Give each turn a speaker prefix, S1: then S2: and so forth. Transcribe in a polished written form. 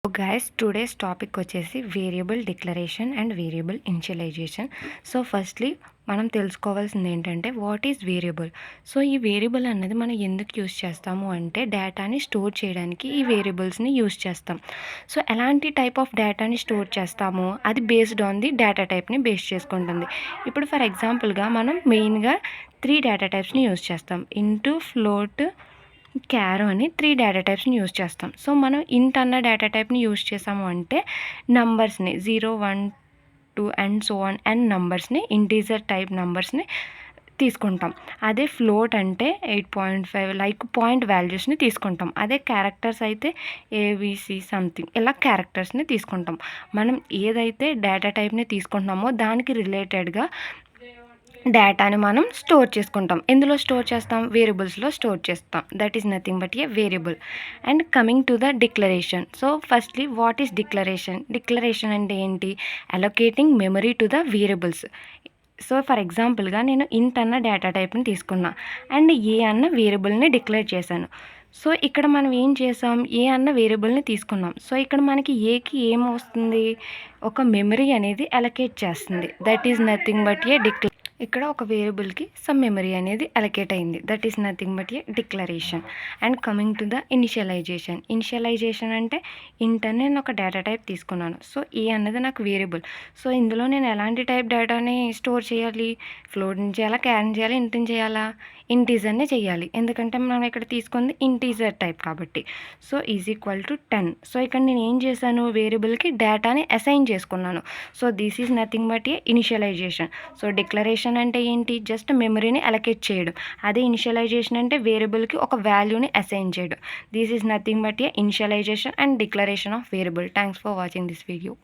S1: Guys today's topic వచ్చేసి variable declaration and variable initialization. So firstly మనం తెలుసుకోవాల్సింది ఏంటంటే వాట్ ఈజ్ వేరియబుల్. సో ఈ వేరియబుల్ అన్నది మనం ఎందుకు యూస్ చేస్తాము అంటే డేటాని స్టోర్ చేయడానికి ఈ వేరియబుల్స్ని యూస్ చేస్తాం. సో ఎలాంటి టైప్ ఆఫ్ డేటాని స్టోర్ చేస్తాము అది బేస్డ్ ఆన్ ది డేటా టైప్ని బేస్ చేసుకుంటుంది. ఇప్పుడు ఫర్ ఎగ్జాంపుల్గా మనం మెయిన్గా 3 డేటా టైప్స్ని యూస్ చేస్తాం. ఇంటూ, ఫ్లోట్, క్యారో అని 3 డేటా టైప్స్ని యూస్ చేస్తాం. సో మనం ఇంట్ అన్న డేటా టైప్ని యూస్ చేసాము అంటే నంబర్స్ని 0, 1, 2 అండ్ సో ఆన్ అండ్ నంబర్స్ని ఇంటీజర్ టైప్ నంబర్స్ని తీసుకుంటాం. అదే ఫ్లోట్ అంటే 8.5 లైక్ పాయింట్ వాల్యూస్ని తీసుకుంటాం. అదే క్యారెక్టర్స్ అయితే ఏబిసి సంథింగ్ ఇలా క్యారెక్టర్స్ని తీసుకుంటాం. మనం ఏదైతే డేటా టైప్ని తీసుకుంటున్నామో దానికి రిలేటెడ్గా డేటాని మనం స్టోర్ చేసుకుంటాం. ఎందులో స్టోర్ చేస్తాం? వేరియబుల్స్లో స్టోర్ చేస్తాం. That is nothing but A variable. And coming to the declaration. So firstly what is declaration? Declaration అంటే ఏంటి? Allocating memory to the variables. So for ఎగ్జాంపుల్గా నేను ఇంట్ అన్న డేటా టైప్ని తీసుకున్నా అండ్ ఏ అన్న వేరియబుల్ని డిక్లేర్ చేశాను. సో ఇక్కడ మనం ఏం చేసాం? ఏ అన్న వేరియబుల్ని తీసుకున్నాం. సో ఇక్కడ మనకి ఏకి ఏం వస్తుంది? ఒక మెమరీ అనేది అలొకేట్ చేస్తుంది. That is nothing but a ఇక్కడ ఒక వేరియబుల్కి సమ్ మెమరీ అనేది అలొకేట్ అయింది. That is nothing but a declaration. And coming to the initialization. Initialization అంటే ఇంట్ అని నేను ఒక డేటా టైప్ తీసుకున్నాను. సో ఏ అన్నది నాకు వేరియబుల్. సో ఇందులో నేను ఎలాంటి టైప్ డేటాని స్టోర్ చేయాలి? ఫ్లోట్ని చేయాలా, క్యార్ని చేయాలి, ఇంట్ని చేయాలా? ఇంటీజర్నే చేయాలి. ఎందుకంటే మనం ఇక్కడ తీసుకుంది ఇంటీజర్ టైప్ కాబట్టి. So is equal to 10. So ఇక్కడ నేను ఏం చేశాను? వేరియబుల్కి డేటాని అసైన్ చేసుకున్నాను. So this is nothing but a initialisation. So declaration అంటే ఏంటి? జస్ట్ మెమరీని అలొకేట్ చేయడం. అదే ఇనిషియలైజేషన్ అంటే వేరియబుల్కి ఒక వాల్యూని అసైన్ చేయడం. This is nothing but a initialization and declaration of variable. Thanks for watching this video.